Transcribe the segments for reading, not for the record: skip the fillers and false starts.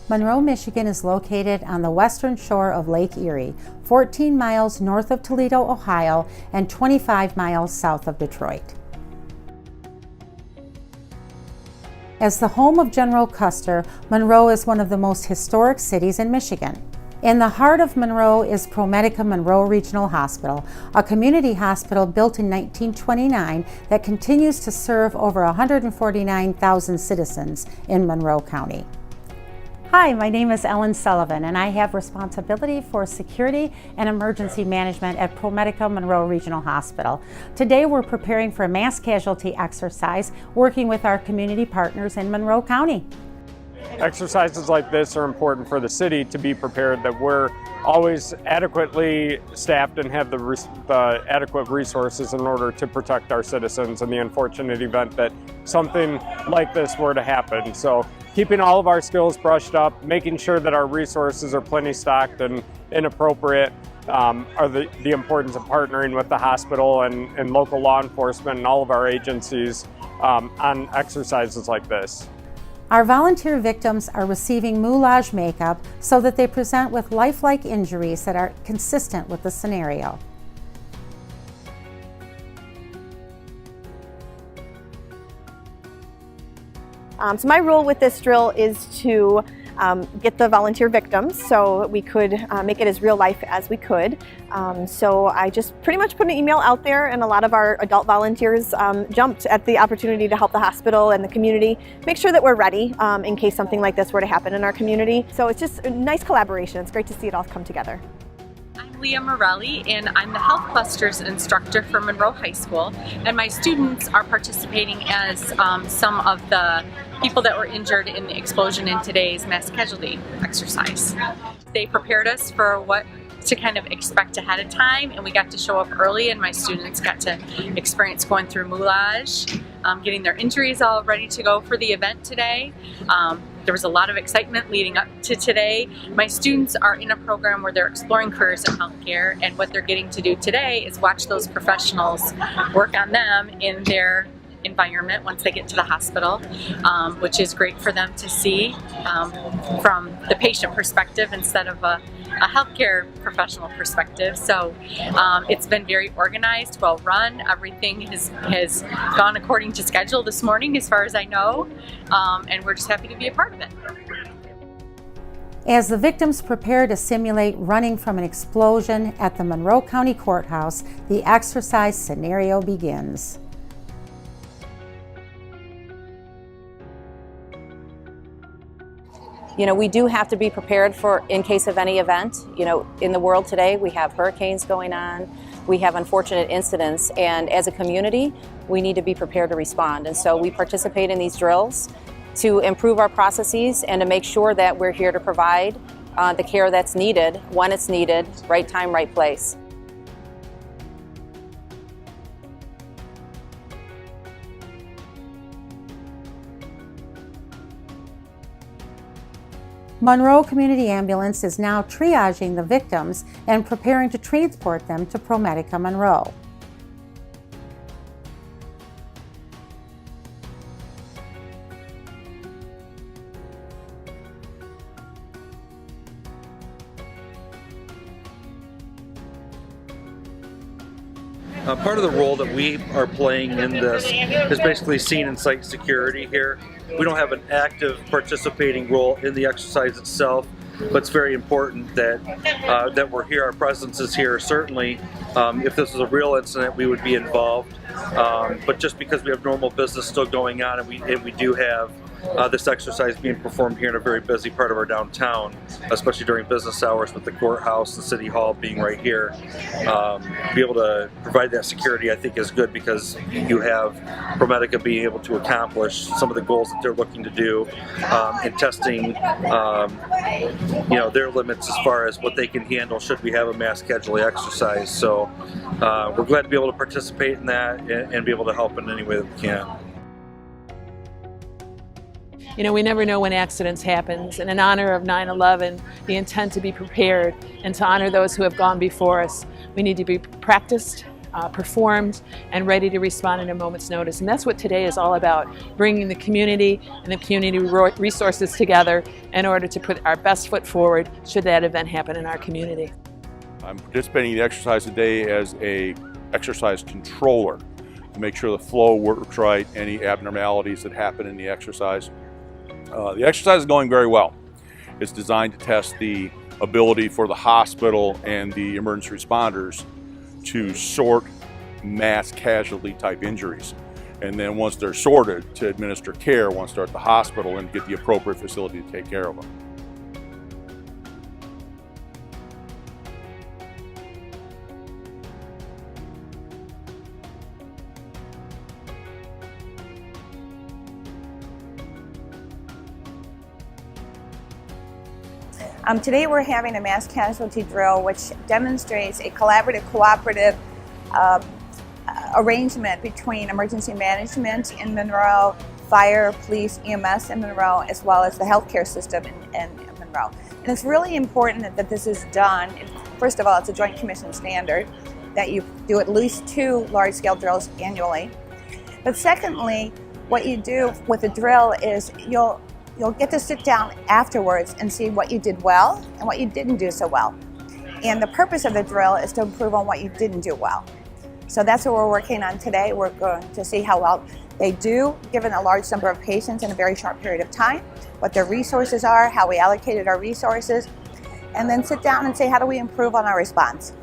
Monroe, Michigan is located on the western shore of Lake Erie, 14 miles north of Toledo, Ohio, and 25 miles south of Detroit. As the home of General Custer, Monroe is one of the most historic cities in Michigan. In the heart of Monroe is ProMedica Monroe Regional Hospital, a community hospital built in 1929 that continues to serve over 149,000 citizens in Monroe County. Hi, my name is Ellen Sullivan, and I have responsibility for security and emergency management at ProMedica Monroe Regional Hospital. Today we're preparing for a mass casualty exercise, working with our community partners in Monroe County. Exercises like this are important for the city to be prepared that we're always adequately staffed and have the adequate resources in order to protect our citizens in the unfortunate event that something like this were to happen. So keeping all of our skills brushed up, making sure that our resources are plenty stocked and appropriate are the importance of partnering with the hospital and local law enforcement and all of our agencies on exercises like this. Our volunteer victims are receiving moulage makeup so that they present with lifelike injuries that are consistent with the scenario. So my role with this drill is to get the volunteer victims so we could make it as real life as we could. So I just pretty much put an email out there, and a lot of our adult volunteers jumped at the opportunity to help the hospital and the community make sure that we're ready in case something like this were to happen in our community. So it's just a nice collaboration. It's great to see it all come together. I'm Leah Morelli, and I'm the Health Clusters instructor for Monroe High School, and my students are participating as some of the people that were injured in the explosion in today's mass casualty exercise. They prepared us for what to kind of expect ahead of time, and we got to show up early, and my students got to experience going through moulage, getting their injuries all ready to go for the event today. There was a lot of excitement leading up to today. My students are in a program where they're exploring careers in healthcare, and what they're getting to do today is watch those professionals work on them in their environment once they get to the hospital, which is great for them to see from the patient perspective instead of a healthcare professional perspective. So it's been very organized, well run. Everything has gone according to schedule this morning as far as I know, and we're just happy to be a part of it. As the victims prepare to simulate running from an explosion at the Monroe County Courthouse, the exercise scenario begins. You know, we do have to be prepared for in case of any event. You know, in the world today, we have hurricanes going on, we have unfortunate incidents, and as a community, we need to be prepared to respond. And so we participate in these drills to improve our processes and to make sure that we're here to provide the care that's needed, when it's needed, right time, right place. Monroe Community Ambulance is now triaging the victims and preparing to transport them to ProMedica Monroe. Part of the role that we are playing in this is basically scene and site security here. We don't have an active participating role in the exercise itself, but it's very important that that we're here. Our presence is here. Certainly, if this was a real incident, we would be involved. But just because we have normal business still going on, and we do have this exercise being performed here in a very busy part of our downtown, especially during business hours with the courthouse and city hall being right here. Be able to provide that security, I think, is good because you have ProMedica being able to accomplish some of the goals that they're looking to do in testing their limits as far as what they can handle should we have a mass casualty exercise. So we're glad to be able to participate in that and be able to help in any way that we can. You know, we never know when accidents happen, and in honor of 9/11, the intent to be prepared and to honor those who have gone before us, we need to be practiced, performed and ready to respond at a moment's notice. And that's what today is all about, bringing the community and the community resources together in order to put our best foot forward should that event happen in our community. I'm participating in the exercise today as a exercise controller to make sure the flow works right, any abnormalities that happen in the exercise. The exercise is going very well. It's designed to test the ability for the hospital and the emergency responders to sort mass casualty type injuries. And then once they're sorted, to administer care once they're at the hospital and get the appropriate facility to take care of them. Today we're having a mass casualty drill which demonstrates a collaborative, cooperative arrangement between emergency management in Monroe, fire, police, EMS in Monroe, as well as the healthcare system in Monroe. And it's really important that this is done. First of all, it's a Joint Commission standard that you do at least 2 large-scale drills annually. But secondly, what you do with a drill is you'll get to sit down afterwards and see what you did well and what you didn't do so well. And the purpose of the drill is to improve on what you didn't do well. So that's what we're working on today. We're going to see how well they do, given a large number of patients in a very short period of time, what their resources are, how we allocated our resources, and then sit down and say, how do we improve on our response?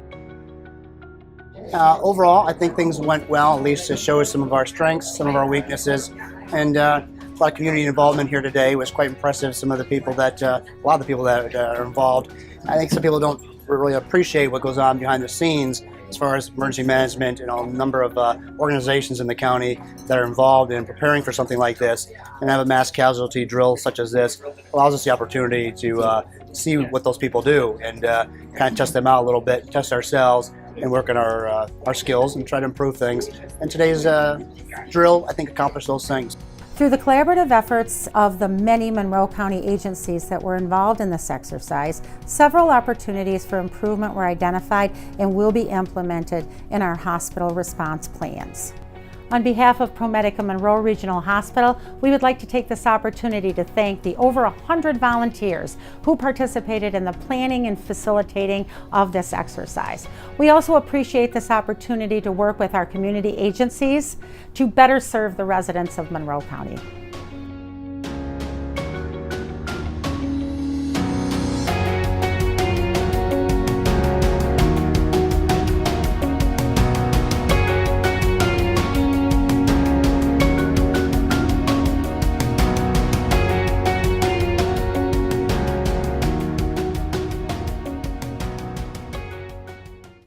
Overall, I think things went well, at least to show us some of our strengths, some of our weaknesses, and a lot of community involvement here today was quite impressive. Some of the people that, a lot of the people that are involved. I think some people don't really appreciate what goes on behind the scenes as far as emergency management and a number of organizations in the county that are involved in preparing for something like this, and have a mass casualty drill such as this allows us the opportunity to see what those people do and kind of test them out a little bit, test ourselves, and work on our skills and try to improve things. And today's drill, I think, accomplished those things. Through the collaborative efforts of the many Monroe County agencies that were involved in this exercise, several opportunities for improvement were identified and will be implemented in our hospital response plans. On behalf of ProMedica Monroe Regional Hospital, we would like to take this opportunity to thank the over 100 volunteers who participated in the planning and facilitating of this exercise. We also appreciate this opportunity to work with our community agencies to better serve the residents of Monroe County.